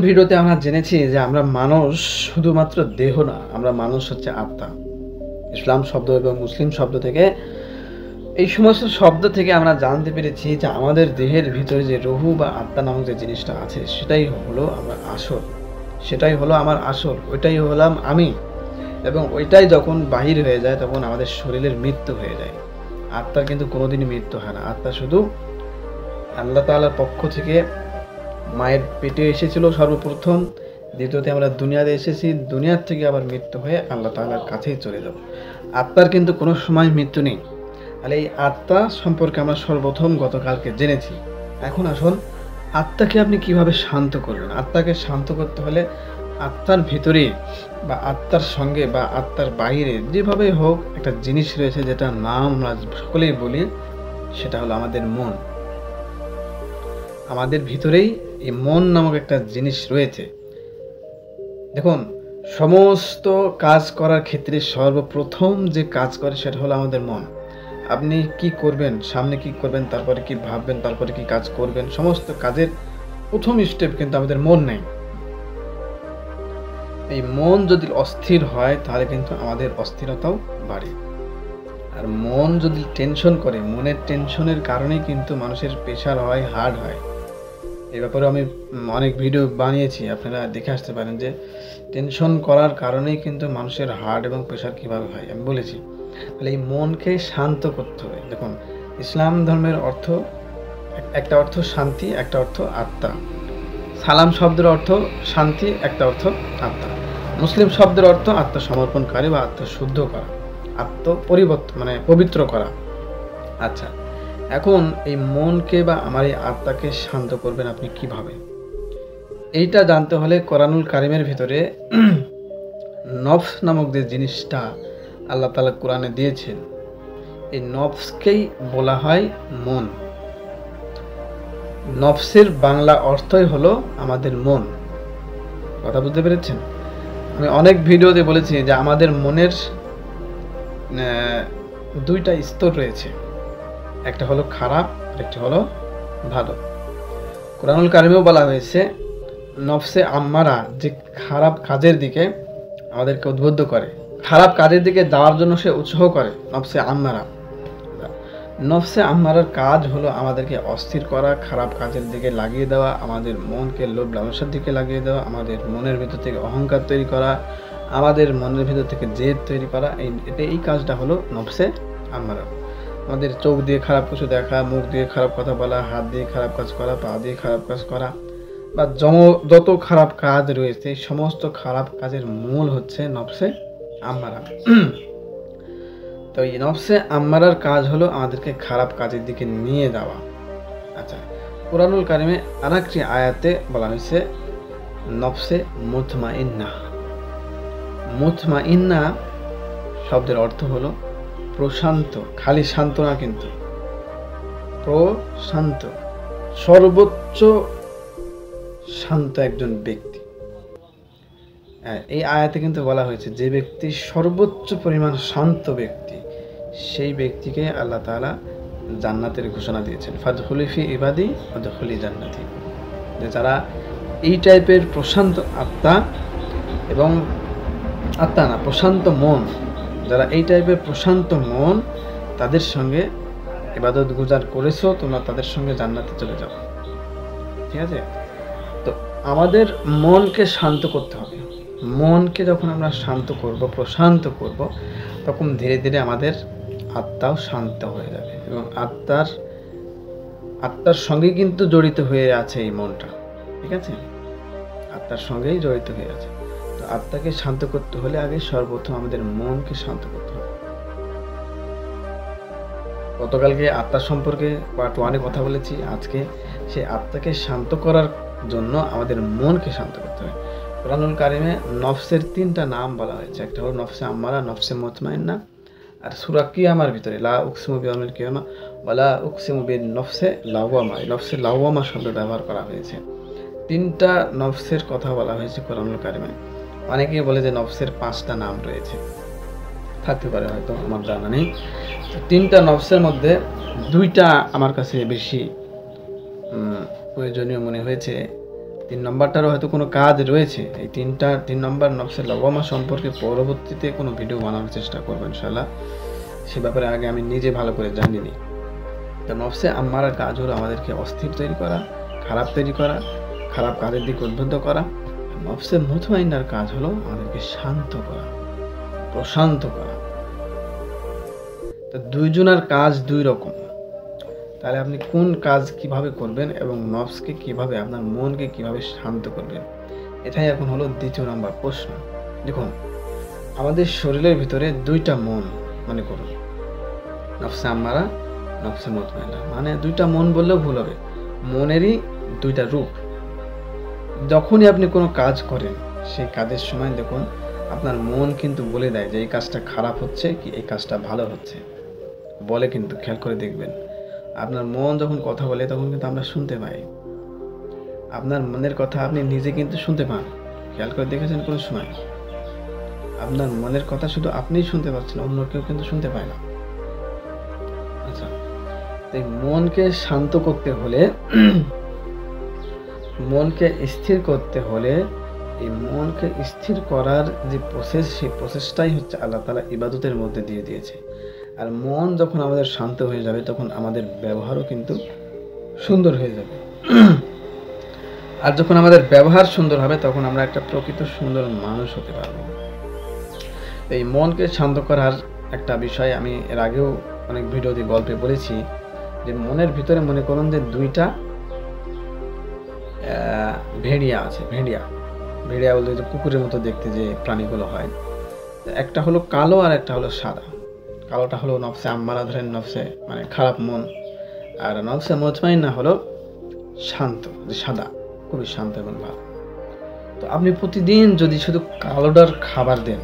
ভিডিওতে আমরা জেনেছি যে আমরা মানুষ শুধুমাত্র দেহ না, আমরা মানুষ হচ্ছে আত্মা। ইসলাম শব্দ এবং মুসলিম শব্দ থেকে এই সমস্ত শব্দ থেকে আমরা জানতে পেরেছি যে আমাদের দেহের ভিতরে যে রুহু বা আত্মা নামক যে জিনিসটা আছে সেটাই হলো আমার আসল, সেটাই হলো আমার আসল, ওইটাই হলাম আমি। এবং ওইটাই যখন বাহির হয়ে যায় তখন আমাদের শরীরের মৃত্যু হয়ে যায়। আত্মার কিন্তু কোনোদিনই মৃত্যু হয় না। আত্মা শুধু আল্লাহ তাআলার পক্ষ থেকে মায়ের পেটে এসেছিল সর্বপ্রথম, দ্বিতীয়তে আমরা দুনিয়াতে এসেছি, দুনিয়ার থেকে আবার মৃত্যু হয়ে আল্লাহ তাআলার কাছেই চলে যাব। আত্মার কিন্তু কোনো সময় মৃত্যু নেই। তাহলে এই আত্মা সম্পর্কে আমরা সর্বপ্রথম গতকালকে জেনেছি। এখন আসুন, আত্মাকে আপনি কিভাবে শান্ত করবেন। আত্মাকে শান্ত করতে হলে আত্মার ভিতরে বা আত্মার সঙ্গে বা আত্মার বাইরে যেভাবে হোক একটা জিনিস রয়েছে, যেটা নাম আমরা সকলেই বলি, সেটা হলো আমাদের মন। আমাদের ভিতরেই এই মন নামক একটা জিনিস রয়েছে। দেখুন, সমস্ত কাজ করার ক্ষেত্রে সর্বপ্রথম যে কাজ করে সেটা হলো আমাদের মন। আপনি কি করবেন, সামনে কি করবেন, তারপরে কি ভাববেন, তারপরে কি কাজ করবেন, সমস্ত কাজের প্রথম স্টেপ কিন্তু আমাদের মন নেই। এই মন যদি অস্থির হয় তাহলে কিন্তু আমাদের অস্থিরতাও বাড়ে। আর মন যদি টেনশন করে, মনের টেনশনের কারণেই কিন্তু মানুষের প্রেশার হয়, হার্ট হয়। এই ব্যাপারে আমি অনেক ভিডিও বানিয়েছি, আপনারা দেখে আসতে পারেন যে টেনশন করার কারণেই কিন্তু মানুষের হার্ট এবং প্রেশার কীভাবে হয় আমি বলেছি। তাহলে এই মনকে শান্ত করতে হবে। দেখুন, ইসলাম ধর্মের অর্থ, একটা অর্থ শান্তি, একটা অর্থ আত্মা। সালাম শব্দের অর্থ শান্তি, একটা অর্থ আত্মা। মুসলিম শব্দের অর্থ আত্মসমর্পণকারী বা আত্মশুদ্ধ করা, আত্মপরিবর্তন মানে পবিত্র করা। আচ্ছা, এখন এই মনকে বা আমার এই আত্মাকে শান্ত করবেন আপনি কিভাবে, এইটা জানতে হলে কোরআনুল কারিমের ভিতরে নফস নামক যে জিনিসটা আল্লাহ তাআলা কোরআনে দিয়েছেন, এই নফসকেই বলা হয় মন। নফসের বাংলা অর্থই হলো আমাদের মন। কথা বুঝতে পেরেছেন? আমি অনেক ভিডিওতে বলেছি যে আমাদের মনের দুইটা স্তর রয়েছে, একটা হলো খারাপ আর একটা হলো ভালো। কোরআনুল কারিমেও বলা হয়েছে নফসে আম্মারা, যে খারাপ কাজের দিকে আমাদেরকে উদ্বুদ্ধ করে, খারাপ কাজের দিকে যাওয়ার জন্য সে উৎসাহ করে। নফসে আম্মারা, নফসে আম্মারার কাজ হলো আমাদেরকে অস্থির করা, খারাপ কাজের দিকে লাগিয়ে দেওয়া, আমাদের মনকে লোভ লালসার দিকে লাগিয়ে দেওয়া, আমাদের মনের ভিতর থেকে অহংকার তৈরি করা, আমাদের মনের ভিতর থেকে জেদ তৈরি করা। এই কাজটা হলো নফসে আম্মারা। আমাদের চোখ দিয়ে খারাপ কিছু দেখা, মুখ দিয়ে খারাপ কথা বলা, হাত দিয়ে খারাপ কাজ করা, পা দিয়ে খারাপ কাজ করা, বা যত খারাপ কাজ রয়েছে সমস্ত খারাপ কাজের মূল হচ্ছে নফসে আম্মারা। তো এই নফসে আম্মারার কাজ হলো আমাদেরকে খারাপ কাজের দিকে নিয়ে যাওয়া। আচ্ছা, কুরআনুল কারিমে আরেকটি আয়াতে বলা হয়েছে নফসে মুতমাইন্না। মুতমাইন্না শব্দের অর্থ হলো প্রশান্ত, খালি শান্ত না, কিন্তু প্রশান্ত, সর্বোচ্চ শান্ত একজন ব্যক্তি। এই আয়াতে কিন্তু বলা হয়েছে যে ব্যক্তি সর্বোচ্চ পরিমাণ শান্ত ব্যক্তি, সেই ব্যক্তিকে আল্লাহ তাআলা জান্নাতের ঘোষণা দিয়েছেন। ফাদখুলি ফি ইবাদি ওয়াদখুলি জান্নাতি। যে যারা এই টাইপের প্রশান্ত আত্মা এবং আত্মা না, প্রশান্ত মন, যারা এই টাইপের প্রশান্ত মন, তাদের সঙ্গে ইবাদত গুজার করেছো তোমরা, তাদের সঙ্গে জান্নাতে চলে যাও। ঠিক আছে? তো আমাদের মনকে শান্ত করতে হবে। মনকে যখন আমরা শান্ত করব, প্রশান্ত করব, তখন ধীরে ধীরে আমাদের আত্মাও শান্ত হয়ে যাবে। এবং আত্মার সঙ্গে কিন্তু জড়িত হয়ে আছে এই মনটা। ঠিক আছে? আত্মার সঙ্গেই জড়িত হয়ে আছে। তো আত্মাকে শান্ত করতে হলে আগে সর্বপ্রথম আমাদের মনকে শান্ত করতে হবে। গতকালকে আত্মা সম্পর্কে পার্ট 1-এ কথা বলেছি। আজকে সেই আত্মাকে শান্ত করার জন্য আমাদের মনকে শান্ত করতে হবে। কুরআনুল কারিমে নফসের 3টা নাম বলা হয়েছে। একটা হলো নফসে আম্মারা, নফসে মুতমাইন্না, আর সূরা কিয়ামার ভিতরে লা উকসিমু বিয়াউমিল কিয়ামা ওয়ালা উকসিমু বিন নফসে লাওয়ামা, নফসে লাওয়ামা শব্দ ব্যবহার করা হয়েছে। 3টা নফসের কথা বলা হয়েছে কুরআনুল কারিমে। অনেকেই বলে যে নফসের 5টা নাম রয়েছে, থাকতে পারে, হয়তো আমার জানা নেই। 3টা নফসের মধ্যে 2টা আমার কাছে বেশি প্রয়োজনীয় মনে হয়েছে। 3 নম্বরটারও হয়তো কোনো কাজ রয়েছে। এই 3 নম্বর নফসে লওয়ামা সম্পর্কে পরবর্তীতে কোনো ভিডিও বানানোর চেষ্টা করব ইনশাআল্লাহ। সে ব্যাপারে আগে আমি নিজে ভালো করে জানি নি। তো নফসে আম্মারার কাজ হলো আমাদেরকে অস্থির তৈরি করা, খারাপ তৈরি করা, খারাপ কাজের দিকে উদ্বুদ্ধ করা। নফসে মুতমাইন্নার কাজ হলো আমাদেরকে শান্ত করা, প্রশান্ত করা। তো দুইজনের কাজ দুই রকম। তাহলে আপনি কোন কাজ কিভাবে করবেন এবং নফসকে কিভাবে, আপনার মনকে কিভাবে শান্ত করবেন, এটাই এখন হলো 2 নম্বর প্রশ্ন। দেখুন, আমাদের শরীরের ভিতরে 2টা মন মনে করুন, নফসে আম্মারা, নফসে মুতমাইন্না। মানে 2টা মন বললেও ভুল হবে, মনেরই 2টা রূপ। যখনই আপনি কোনো কাজ করেন সেই কাজের সময় দেখুন আপনার মন কিন্তু বলে দেয় যে এই কাজটা খারাপ হচ্ছে কি এই কাজটা ভালো হচ্ছে, বলে। কিন্তু খেয়াল করে দেখবেন, আপনার মন যখন কথা বলে তখন কিন্তু আমরা শুনতে পাই। আপনার মনের কথা আপনি নিজে কিন্তু শুনতে পান। খেয়াল করে দেখেছেন কোনো সময়? আপনার মনের কথা শুধু আপনিই শুনতে পাচ্ছেন, অন্য কেউ কিন্তু শুনতে পায় না। আচ্ছা, এই মনকে শান্ত করতে হলে, মনকে স্থির করতে হলে, এই মনকে স্থির করার যে প্রসেস, সেই প্রসেসটাই হচ্ছে আল্লাহ তাআলা ইবাদতের মধ্যে দিয়ে দিয়েছে। আর মন যখন আমাদের শান্ত হয়ে যাবে তখন আমাদের ব্যবহারও কিন্তু সুন্দর হয়ে যাবে। আর যখন আমাদের ব্যবহার সুন্দর হবে তখন আমরা একটা প্রকৃত সুন্দর মানুষ হতে পারবো। এই মনকে শান্ত করার একটা বিষয় আমি এর আগেও অনেক ভিডিওতে গল্পে বলেছি যে মনের ভিতরে মনে করুন যে 2টা ভেড়িয়া আছে। ভেড়িয়া বলতে যে কুকুরের মতো দেখতে যে প্রাণীগুলো হয়, একটা হলো কালো আর একটা হলো সাদা। কালোটা হলো নফসে আম্মারা, ধরেন নফসে মানে খারাপ মন, আর নফসে মুতমাইন্না হলো শান্ত, যে সাদা, খুবই শান্ত এবং ভালো। তো আপনি প্রতিদিন যদি শুধু কালোটার খাবার দেন,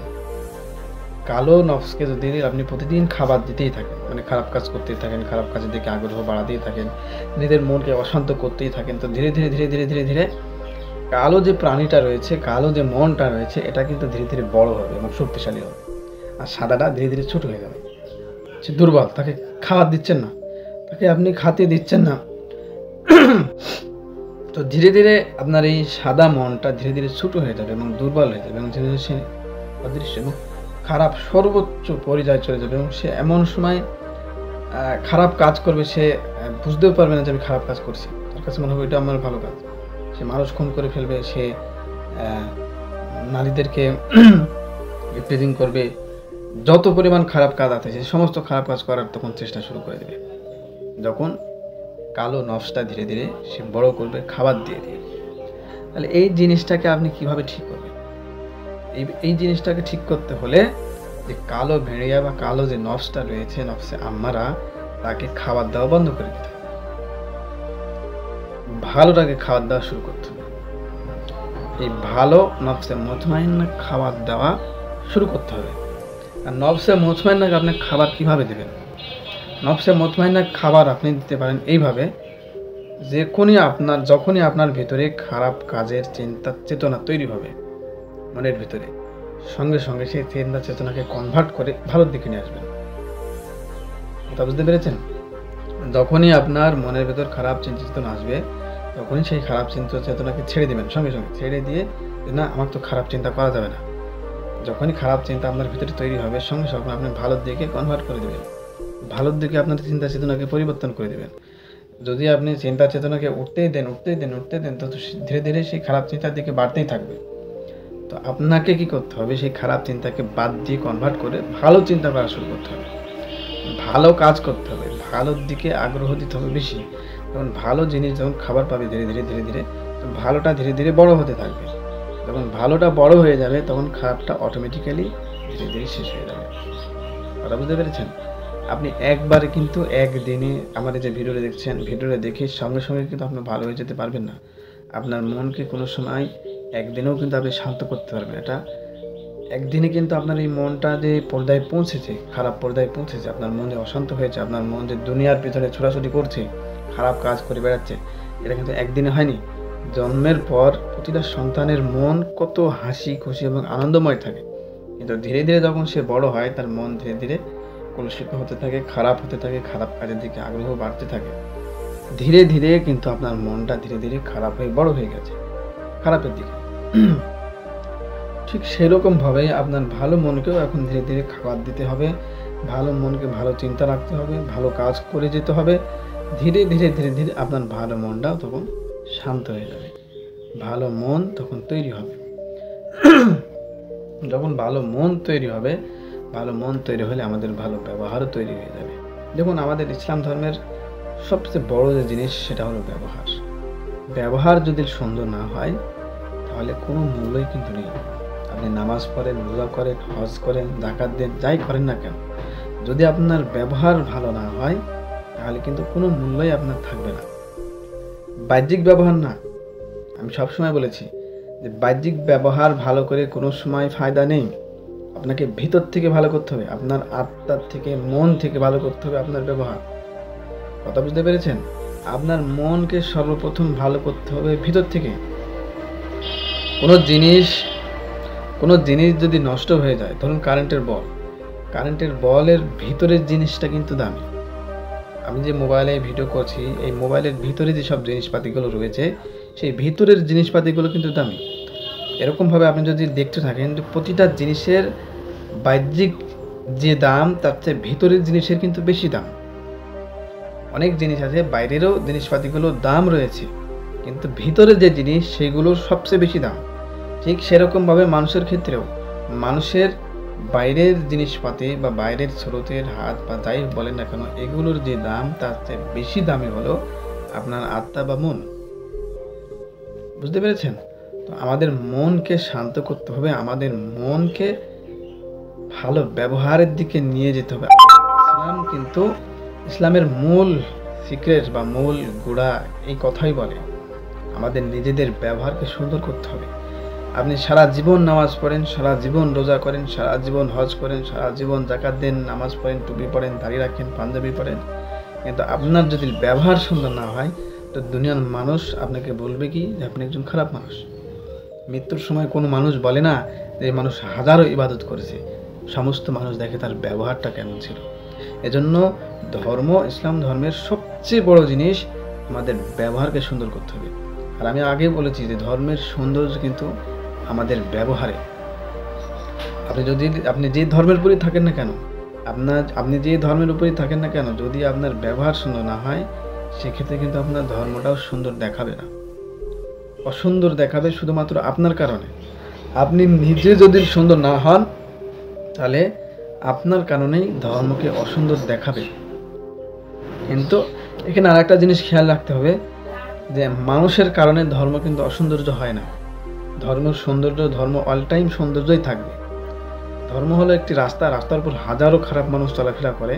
কালো নফসকে যদি আপনি প্রতিদিন খাবার দিতেই থাকেন, মানে খারাপ কাজ করতেই থাকেন, খারাপ কাজের দিকে আগ্রহ বাড়াতেই থাকেন, নিজের মনকে অশান্ত করতেই থাকেন, তো ধীরে ধীরে ধীরে ধীরে ধীরে ধীরে কালো যে প্রাণীটা রয়েছে, কালো যে মনটা রয়েছে, এটা কিন্তু ধীরে ধীরে বড় হবে এবং শক্তিশালী হবে। আর সাদাটা ধীরে ধীরে ছোট হয়ে যাবে। সে দুর্বল, তাকে খাবার দিচ্ছেন না, তাকে আপনি খাতে দিচ্ছেন না। তো ধীরে ধীরে আপনার এই সাদা মনটা ধীরে ধীরে ছোট হয়ে যাবে এবং দুর্বল হয়ে যাবে এবং ধীরে ধীরে সে অদৃশ্য এবং খারাপ সর্বোচ্চ পর্যায়ে চলে যাবে এবং সে এমন সময় খারাপ কাজ করবে, সে বুঝতেও পারবে না যে আমি খারাপ কাজ করছি। তার কাছে মনে হবে এটা আমার ভালো কাজ। সে মানুষ খুন করে ফেলবে, সে নারীদেরকে ইফটিজিং করবে, যত পরিমাণ খারাপ কাজ আছে সে সমস্ত খারাপ কাজ করার তখন চেষ্টা শুরু করে দেবে, যখন কালো নফসটা ধীরে ধীরে সে বড় করবে খাবার দিয়ে দিয়ে। তাহলে এই জিনিসটাকে আপনি কিভাবে ঠিক করবেন? এই জিনিসটাকে ঠিক করতে হলে যে কালো ভেড়িয়া বা কালো যে নফসটা রয়েছে, নফসে আম্মারা, তাকে খাবার দেওয়া বন্ধ করে দিতে হবে, ভালোটাকে খাবার দেওয়া শুরু করতে হবে। এই ভালো নফসে মুতমাইন্না খাবার দেওয়া শুরু করতে হবে। আর নফসে মুতমাইন্নাকে আপনি খাবার কিভাবে দেবেন? নফসে মুতমাইন্না খাবার আপনি দিতে পারেন এইভাবে, যখনই আপনার ভিতরে খারাপ কাজের চিন্তা চেতনা তৈরি হবে মনের ভিতরে, সঙ্গে সঙ্গে সেই চিন্তা চেতনাকে কনভার্ট করে ভালোর দিকে নিয়ে আসবেন। কথা বুঝতে পেরেছেন? যখনই আপনার মনের ভেতর খারাপ চিন্তা চেতনা আসবে তখনই সেই খারাপ চিন্তা চেতনাকে ছেড়ে দিবেন, সঙ্গে সঙ্গে ছেড়ে দিয়ে না, আমার তো খারাপ চিন্তা করা যাবে না। যখনই খারাপ চিন্তা আপনার ভিতরে তৈরি হবে সঙ্গে সঙ্গে আপনি ভালোর দিকে কনভার্ট করে দেবেন, ভালোর দিকে আপনার চিন্তা চেতনাকে পরিবর্তন করে দেবেন। যদি আপনি চিন্তা চেতনাকে উঠতেই দেন তো ধীরে ধীরে সেই খারাপ চিন্তার দিকে বাড়তেই থাকবে। তো আপনাকে কি করতে হবে? সেই খারাপ চিন্তাকে বাদ দিয়ে কনভার্ট করে ভালো চিন্তা করা শুরু করতে হবে, ভালো কাজ করতে হবে, ভালোর দিকে আগ্রহ দিতে হবে বেশি। যখন ভালো জিনিস যখন খাবার পাবে ধীরে ধীরে ধীরে ধীরে, তো ভালোটা ধীরে ধীরে বড় হতে থাকবে। যখন ভালোটা বড় হয়ে যাবে তখন খারাপটা অটোমেটিক্যালি ধীরে ধীরে শেষ হয়ে যাবে। কথা বুঝতে পেরেছেন? আপনি একবারে কিন্তু একদিনে আমাদের যে ভিডিওটা দেখছেন, ভিডিওটা দেখে সঙ্গে সঙ্গে কিন্তু আপনি ভালো হয়ে যেতে পারবেন না। আপনার মনকে কোনো সময় একদিনেও কিন্তু আপনি শান্ত করতে পারবেন। এটা একদিনে কিন্তু আপনার এই মনটা যে পর্দায় পৌঁছেছে, খারাপ পর্দায় পৌঁছেছে, আপনার মন যে অশান্ত হয়েছে, আপনার মন যে দুনিয়ার পিছনে ছোটাছুটি করছে, খারাপ কাজ করে বেড়াচ্ছে, এটা কিন্তু একদিনে হয়নি। জন্মের পর প্রতিটা সন্তানের মন কত হাসি খুশি এবং আনন্দময় থাকে, কিন্তু ধীরে ধীরে যখন সে বড় হয় তার মন ধীরে ধীরে কলুষিত হতে থাকে, খারাপ হতে থাকে, খারাপ কাজের দিকে আগ্রহ বাড়তে থাকে। ধীরে ধীরে কিন্তু আপনার মনটা ধীরে ধীরে খারাপ হয়ে বড় হয়ে গেছে। খারাপের দিকে। ঠিক সেরকমভাবে আপনার ভালো মনকেও এখন ধীরে ধীরে খাবার দিতে হবে, ভালো মনকে ভালো চিন্তা রাখতে হবে, ভালো কাজ করে যেতে হবে। ধীরে ধীরে ধীরে ধীরে আপনার ভালো মনটাও তখন শান্ত হয়ে যাবে, ভালো মন তখন তৈরি হবে। যখন ভালো মন তৈরি হবে, ভালো মন তৈরি হলে আমাদের ভালো ব্যবহারও তৈরি হয়ে যাবে। দেখুন, আমাদের ইসলাম ধর্মের সবচেয়ে বড় যে জিনিস সেটা হলো ব্যবহার। ব্যবহার যদি সুন্দর না হয় তাহলে কোনো মূল্যই কিন্তু নেই। আপনি নামাজ পড়েন, রোজা করেন, হজ করেন, যাকাত দেন, যাই করেন না কেন, যদি আপনার ব্যবহার ভালো না হয় তাহলে কিন্তু কোনো মূল্যই আপনার থাকবে না। বাহ্যিক ব্যবহার না, আমি সবসময় বলেছি যে বাহ্যিক ব্যবহার ভালো করে কোনো সময় ফায়দা নেই। আপনাকে ভিতর থেকে ভালো করতে হবে, আপনার আত্মার থেকে, মন থেকে ভালো করতে হবে আপনার ব্যবহার। কথা বুঝতে পেরেছেন? আপনার মনকে সর্বপ্রথম ভালো করতে হবে ভিতর থেকে। কোনো জিনিস যদি নষ্ট হয়ে যায়, ধরুন কারেন্টের বলের ভিতরের জিনিসটা কিন্তু দামি। আমি যে মোবাইলে ভিডিও করছি, এই মোবাইলের ভিতরে যেসব জিনিসপাতিগুলো রয়েছে সেই ভিতরের জিনিসপাতিগুলো কিন্তু দামি। এরকমভাবে আপনি যদি দেখতে থাকেন যে প্রতিটা জিনিসের বাহ্যিক যে দাম তার চেয়ে ভিতরের জিনিসের কিন্তু বেশি দাম। অনেক জিনিস আছে বাইরেরও জিনিসপাতিগুলোর দাম রয়েছে, কিন্তু ভিতরে যে জিনিস সেগুলোর সবচেয়ে বেশি দাম। ঠিক সেরকমভাবে মানুষের ক্ষেত্রেও মানুষের বাইরের জিনিসপাতি বা বাইরের স্রোতের হাত বা যাই বলেন না কেন, এগুলোর যে দাম তার চেয়ে বেশি দামি হলো আপনার আত্মা বা মন। বুঝতে পেরেছেন? তো আমাদের মনকে শান্ত করতে হবে, আমাদের মনকে ভালো ব্যবহারের দিকে নিয়ে যেতে হবে। ইসলামের মূল সিক্রেট বা মূল গোড়া এই কথাই বলে, আমাদের নিজেদের ব্যবহারকে সুন্দর করতে হবে। আপনি সারা জীবন নামাজ পড়েন, সারা জীবন রোজা করেন, সারা জীবন হজ করেন, সারা জীবন যাকাত দেন, নামাজ পড়েন, টুপি পড়েন, দাড়ি রাখেন, পাঞ্জাবি পড়েন, কিন্তু আপনার যদি ব্যবহার সুন্দর না হয় তো দুনিয়ার মানুষ আপনাকে বলবে কি যে আপনি একজন খারাপ মানুষ। মৃত্যুর সময় কোনো মানুষ বলে না যে এই মানুষ হাজারো ইবাদত করেছে, সমস্ত মানুষ দেখে তার ব্যবহারটা কেমন ছিল। এজন্য ইসলাম ধর্মের সবচেয়ে বড় জিনিস আমাদের ব্যবহারকে সুন্দর করতে হবে। আর আমি আগে বলেছি যে ধর্মের সৌন্দর্য কিন্তু আমাদের ব্যবহারে। আপনি যে ধর্মের উপরই থাকেন না কেন, আপনি যে ধর্মের উপরই থাকেন না কেন, যদি আপনার ব্যবহার সুন্দর না হয় সেক্ষেত্রে কিন্তু আপনার ধর্মটাও সুন্দর দেখাবে না, অসুন্দর দেখাবে শুধুমাত্র আপনার কারণে। আপনি নিজে যদি সুন্দর না হন তাহলে আপনার কারণেই ধর্মকে অসুন্দর দেখাবে। কিন্তু এখানে আর একটা জিনিস খেয়াল রাখতে হবে যে মানুষের কারণে ধর্ম কিন্তু অসৌন্দর্য হয় না। ধর্ম অল টাইম সৌন্দর্যই থাকবে। ধর্ম হলো একটি রাস্তার উপর হাজারো খারাপ মানুষ চলাফেরা করে,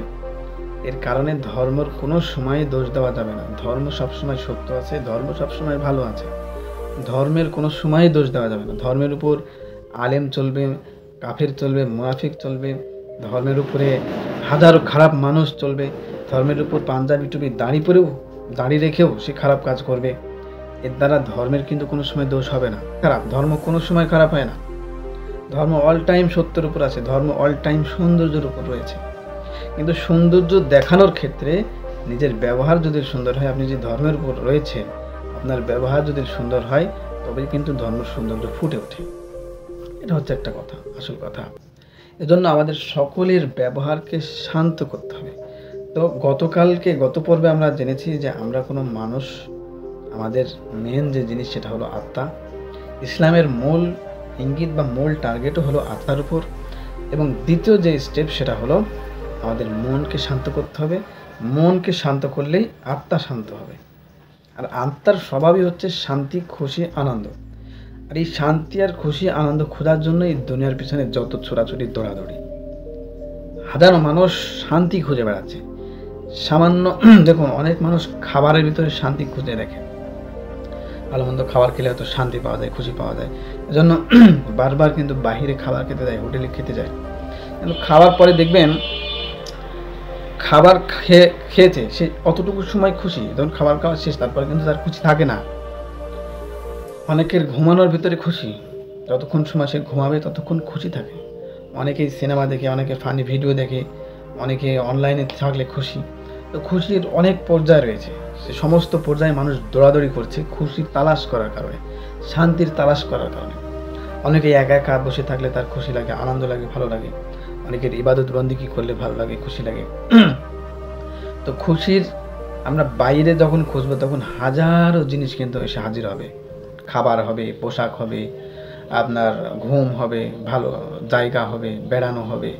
এর কারণে ধর্মের কোনো সময় দোষ দেওয়া যাবে না। ধর্ম সবসময় সত্য আছে, ধর্ম সবসময় ভালো আছে, ধর্মের কোনো সময় দোষ দেওয়া যাবে না। ধর্মের উপর আলেম চলবে, কাফের চলবে, মুনাফিক চলবে, ধর্মের উপরে হাজারো খারাপ মানুষ চলবে, ধর্মের উপর পাঞ্জাবি টুপি দাড়ি রেখেও সে খারাপ কাজ করবে। এর দ্বারা ধর্মের কিন্তু কোনো সময় দোষ হবে না। ধর্ম কোনো সময় খারাপ হয় না। ধর্ম অল টাইম সত্যের উপর আছে, ধর্ম অল টাইম সৌন্দর্যের উপর রয়েছে। কিন্তু সৌন্দর্য দেখানোর ক্ষেত্রে নিজের ব্যবহার যদি সুন্দর হয়, আপনি যে ধর্মের উপর রয়েছে আপনার ব্যবহার যদি সুন্দর হয় তবেই কিন্তু ধর্মের সৌন্দর্য ফুটে ওঠে। এটা হচ্ছে একটা কথা, আসল কথা। এজন্য আমাদের সকলের ব্যবহারকে শান্ত করতে হবে। তো গত পর্বে আমরা জেনেছি যে আমরা কোনো মানুষ, আমাদের মেন যে জিনিস সেটা হলো আত্মা। ইসলামের মূল ইঙ্গিত বা মূল টার্গেটও হলো আত্মার উপর। এবং দ্বিতীয় যে স্টেপ সেটা হলো আমাদের মনকে শান্ত করতে হবে। মনকে শান্ত করলেই আত্মা শান্ত হবে। আর আত্মার স্বভাবই হচ্ছে শান্তি, খুশি, আনন্দ। আর এই শান্তি আর খুশি আনন্দ খোঁজার জন্য এই দুনিয়ার পিছনে যত ছোটাছুটি দৌড়াদৌড়ি। হাজারো মানুষ শান্তি খুঁজে বেড়াচ্ছে। সামান্য দেখুন, অনেক মানুষ খাবারের ভিতরে শান্তি খুঁজে দেখে, ভালো মন্দ খাবার খেলে হয়তো শান্তি পাওয়া যায়, খুশি পাওয়া যায়, এজন্য বারবার কিন্তু বাহিরে খাবার খেতে যায়, হোটেলে খেতে যায়। কিন্তু খাওয়ার পরে দেখবেন খাবার খেয়েছে সে অতটুকু সময় খুশি, যখন খাবার খাওয়া শেষ তারপরে কিন্তু তার খুশি থাকে না। অনেকের ঘুমানোর ভিতরে খুশি, যতক্ষণ সময় সে ঘুমাবে ততক্ষণ খুশি থাকে। অনেকেই সিনেমা দেখে, অনেকে ফানি ভিডিও দেখে, অনেকে অনলাইনে থাকলে খুশি। তো খুশির অনেক পর্যায় রয়েছে, সে সমস্ত পর্যায়ে মানুষ দৌড়াদৌড়ি করছে খুশি তালাশ করার কারণে। শান্তির তালাশ করার কারণে। অনেকে একা একা বসে থাকলে তার খুশি লাগে, আনন্দ লাগে, ভালো লাগে। অনেকের ইবাদত বন্দেগী করলে ভালো লাগে, খুশি লাগে। তো খুশির আমরা বাইরে যখন খুঁজবো তখন হাজারো জিনিস কিন্তু এসে হাজির হবে। খাবার হবে, পোশাক হবে, আপনার ঘুম হবে, ভালো জায়গা হবে, বেড়ানো হবে,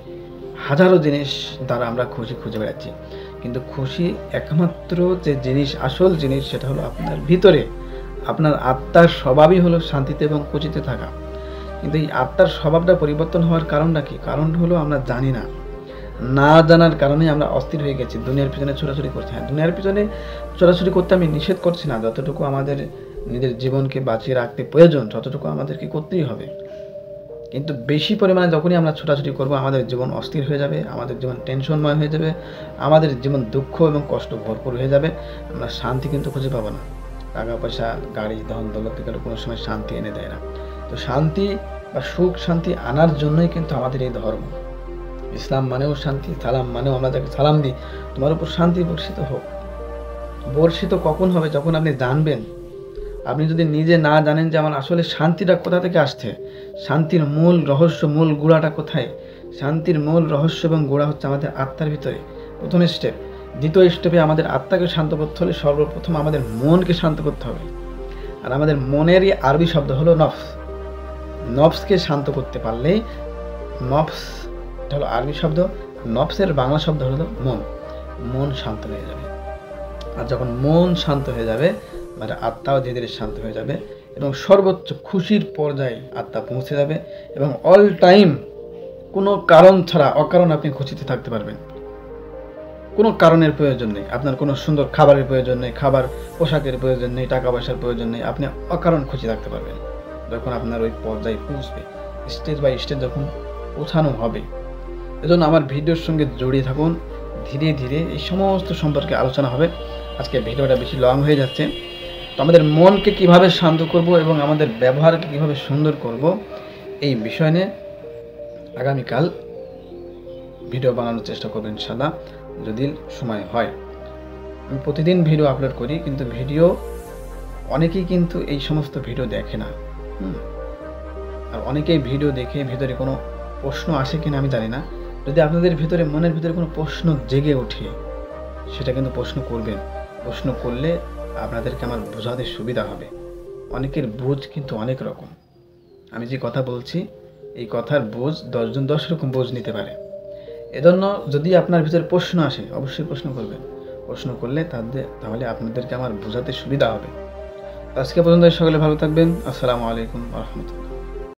হাজারো জিনিস দ্বারা আমরা খুশি খুঁজে বেড়াচ্ছি। কিন্তু খুশি একমাত্র যে জিনিস, আসল জিনিস, সেটা হলো আপনার ভিতরে। আপনার আত্মার স্বভাবই হলো শান্তিতে এবং খুশিতে থাকা। কিন্তু এই আত্মার স্বভাবটা পরিবর্তন হওয়ার কারণটা কি? কারণ হলো আমরা জানি না। না জানার কারণে আমরা অস্থির হয়ে গেছি, দুনিয়ার পিছনে ছোটাছুটি করছি। হ্যাঁ, দুনিয়ার পিছনে ছোটাছুটি করতে আমি নিষেধ করছি না, যতটুকু আমাদের নিজের জীবনকে বাঁচিয়ে রাখতে প্রয়োজন ততটুকু আমাদেরকে করতেই হবে। কিন্তু বেশি পরিমাণে যখনই আমরা ছোটাছুটি করব, আমাদের জীবন অস্থির হয়ে যাবে, আমাদের জীবন টেনশনময় হয়ে যাবে, আমাদের জীবন দুঃখ এবং কষ্ট ভরপুর হয়ে যাবে। আমরা শান্তি কিন্তু খুঁজে পাবো না। টাকা পয়সা, গাড়ি, ধন দৌলত থেকে কোনো সময় শান্তি এনে দেয় না। তো শান্তি বা সুখ শান্তি আনার জন্যই কিন্তু আমাদের এই ধর্ম। ইসলাম মানেও শান্তি, সালাম মানেও আমরা যাকে সালাম দিই, তোমার উপর শান্তি বর্ষিত হোক। বর্ষিত কখন হবে? যখন আপনি জানবেন। আপনি যদি নিজে না জানেন যে আমার আসলে শান্তিটা কোথা থেকে আসছে, শান্তির মূল রহস্য, মূল গুঁড়াটা কোথায়, শান্তির মূল রহস্য এবং গোড়া হচ্ছে আমাদের আত্মার ভিতরে। প্রথম স্টেপ। দ্বিতীয় স্টেপে আমাদের আত্মাকে শান্ত করতে হলে সর্বপ্রথম আমাদের মনকে শান্ত করতে হবে। আর আমাদের মনেরই আরবি শব্দ হলো নফস। নফসকে শান্ত করতে পারলেই, নফস এটা হলো আরবি শব্দ, নফসের বাংলা শব্দ হলো মন। মন শান্ত হয়ে যাবে। আর যখন মন শান্ত হয়ে যাবে, মানে আত্মাও ধীরে ধীরে শান্ত হয়ে যাবে এবং সর্বোচ্চ খুশির পর্যায়ে আত্মা পৌঁছে যাবে এবং অল টাইম কোনো কারণ ছাড়া অকারণ আপনি খুশিতে থাকতে পারবেন। কোনো কারণের প্রয়োজন নেই, আপনার কোনো সুন্দর খাবারের প্রয়োজন নেই, খাবার পোশাকের প্রয়োজন নেই, টাকা পয়সার প্রয়োজন নেই, আপনি অকারণ খুশি থাকতে পারবেন যখন আপনার ওই পর্যায়ে পৌঁছবে, স্টেজ বাই স্টেজ যখন পৌঁছানো হবে। এজন্য আমার ভিডিওর সঙ্গে জড়িয়ে থাকুন। ধীরে ধীরে এই সমস্ত সম্পর্কে আলোচনা হবে। আজকে ভিডিওটা বেশি লং হয়ে যাচ্ছে। তো আমাদের মনকে কিভাবে শান্ত করব এবং আমাদের ব্যবহারকে কিভাবে সুন্দর করব, এই বিষয় নিয়ে আগামীকাল ভিডিও বানানোর চেষ্টা করব ইনশাআল্লাহ, যদি সময় হয়। আমি প্রতিদিন ভিডিও আপলোড করি, কিন্তু ভিডিও অনেকেই কিন্তু এই সমস্ত ভিডিও দেখে না। আর অনেকেই ভিডিও দেখে ভিতরে কোনো প্রশ্ন আসে কিনা আমি জানি না। যদি আপনাদের ভিতরে, মনের ভিতরে কোনো প্রশ্ন জেগে ওঠে, সেটা কিন্তু প্রশ্ন করবেন। প্রশ্ন করলে আপনাদেরকে আমার বোঝাতে সুবিধা হবে। অনেকের বোঝ কিন্তু অনেক রকম। আমি যে কথা বলছি, এই কথার বোঝ 10 জন 10 রকম বোঝ নিতে পারে। এজন্য যদি আপনার ভিতরে প্রশ্ন আসে, অবশ্যই প্রশ্ন করবেন। প্রশ্ন করলে তাহলে আপনাদেরকে আমার বোঝাতে সুবিধা হবে। আজকে পর্যন্ত সকলে ভালো থাকবেন। আসসালামু আলাইকুম ওয়া রাহমাতুল্লাহ।